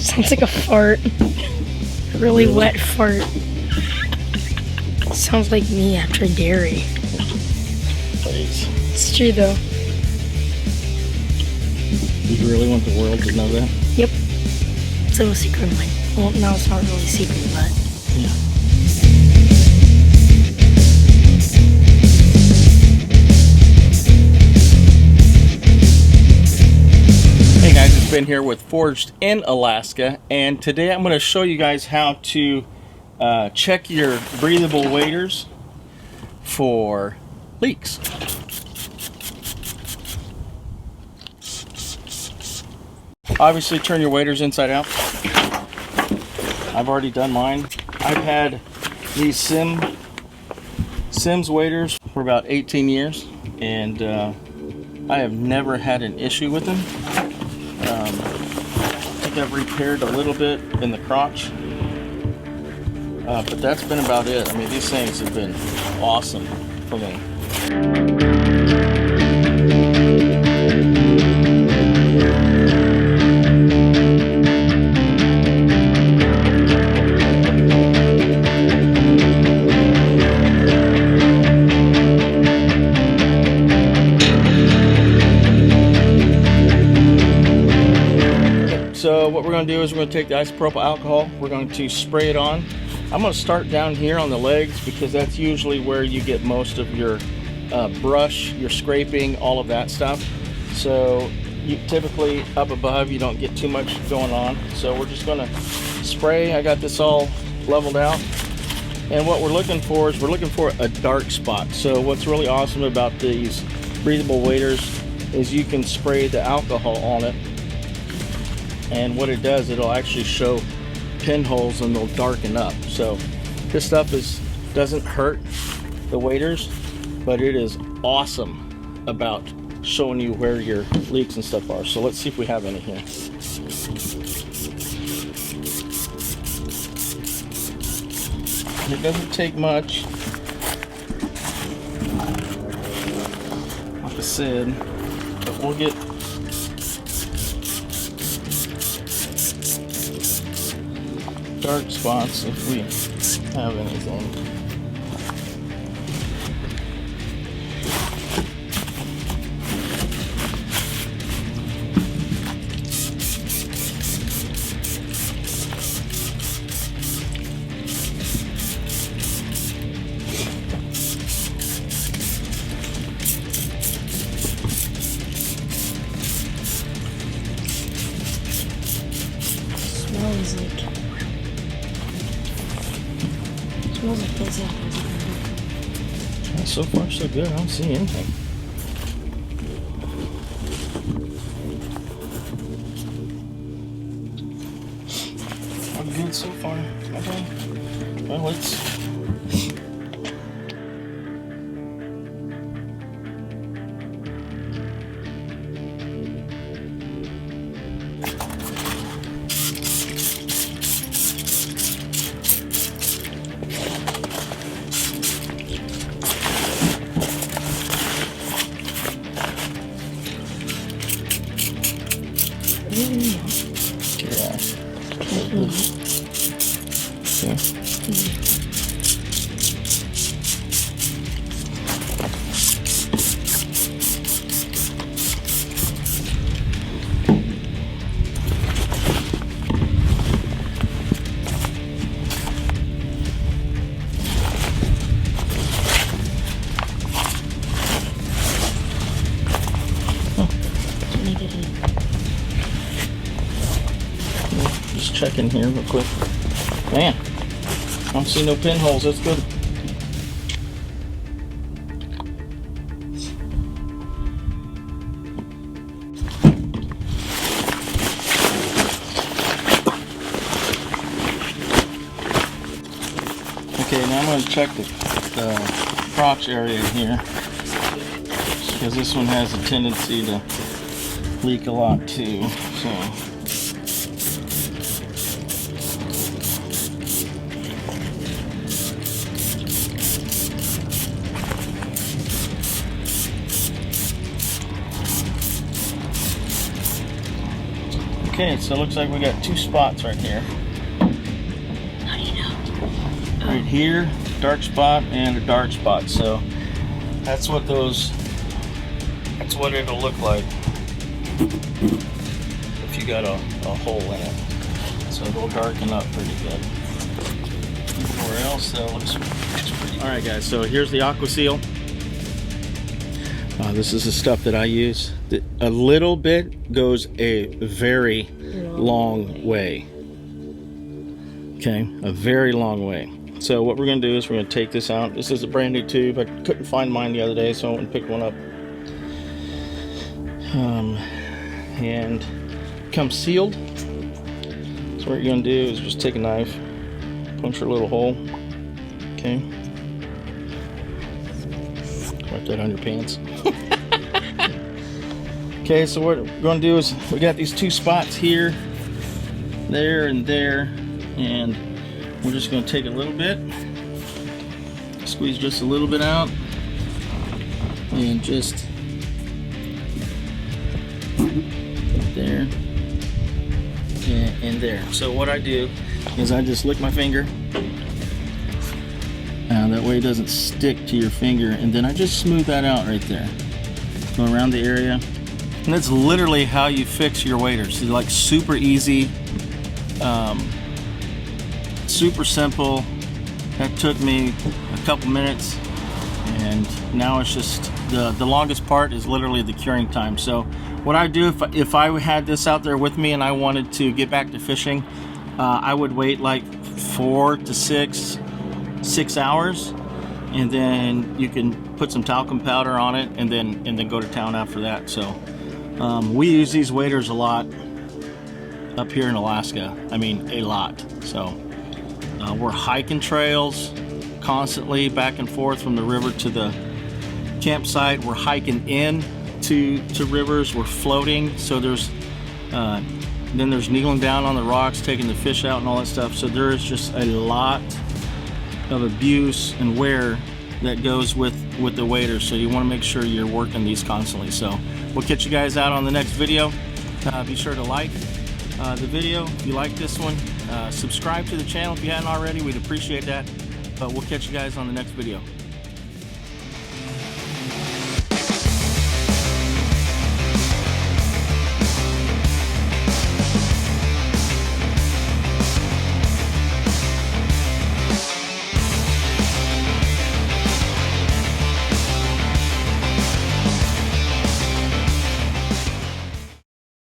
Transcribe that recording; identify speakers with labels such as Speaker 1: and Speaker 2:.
Speaker 1: Sounds like a fart. Really wet fart. Sounds like me after dairy.
Speaker 2: Please.
Speaker 1: It's true though.
Speaker 2: You really want the world to know that?
Speaker 1: Yep. It's a little secret of mine. Well, no, it's not really secret, but
Speaker 2: Yeah. Hey guys, it's Ben here with Forged in Alaska, and today I'm going to show you guys how to check your breathable waders for leaks. Obviously turn your waders inside out. I've already done mine. I've had these Sims waders for about 18 years, and I have never had an issue with them. I think I've repaired a little bit in the crotch, but that's been about it. I mean, these things have been awesome for me. So what we're going to do is we're going to take the isopropyl alcohol, we're going to spray it on. I'm going to start down here on the legs because that's usually where you get most of your brush, your scraping, all of that stuff. So you typically up above you don't get too much going on. So we're just going to spray. I got this all leveled out. And what we're looking for is we're looking for a dark spot. So what's really awesome about these breathable waders is you can spray the alcohol on it. And what it does, it'll actually show pinholes and they'll darken up. So this stuff doesn't hurt the waders, but it is awesome about showing you where your leaks and stuff are. So let's see if we have any here. It doesn't take much. Like I said, but we'll get dark spots if we have anything.
Speaker 1: smells like those apples.
Speaker 2: So far so good. I don't see anything. I'm good so far. Okay. Well, let's yeah. Just checking here real quick. Man, I don't see no pinholes. That's good. Okay, now I'm going to check the crotch area here, because this one has a tendency to leak a lot too. So Okay, so it looks like we got 2 spots right here.
Speaker 1: How do you know?
Speaker 2: Right here, dark spot and a dark spot. So that's what it'll look like if you got a hole in it. So it'll darken up pretty good. Everywhere else though looks pretty. All right guys, so here's the Aqua Seal. This is the stuff that I use. A little bit goes a very long way. Okay, a very long way. So what we're going to do is we're going to take this out. This is a brand new tube. I couldn't find mine the other day, so I went and picked one up. And it comes sealed. So what you're going to do is just take a knife, punch your little hole. Okay. Wipe that on your pants. Okay, so what we're going to do is we got these 2 spots here, there, and there, and we're just going to take a little bit, squeeze just a little bit out, and just there and there. So what I do is I just lick my finger, that way it doesn't stick to your finger, and then I just smooth that out right there. Go around the area. And that's literally how you fix your waders. It's like super easy, super simple. That took me a couple minutes, and now it's just the longest part is literally the curing time. So what I do if I had this out there with me and I wanted to get back to fishing, I would wait like 4 to 6 hours, and then you can put some talcum powder on it, and then go to town after that. So we use these waders a lot up here in Alaska. I mean, a lot. So we're hiking trails constantly back and forth from the river to the campsite. We're hiking in to rivers. We're floating. So there's then there's kneeling down on the rocks, taking the fish out and all that stuff. So there is just a lot of abuse and wear that goes with the waders. So you want to make sure you're working these constantly. So we'll catch you guys out on the next video. Be sure to like the video if you like this one. Subscribe to the channel if you hadn't already. We'd appreciate that. But we'll catch you guys on the next video.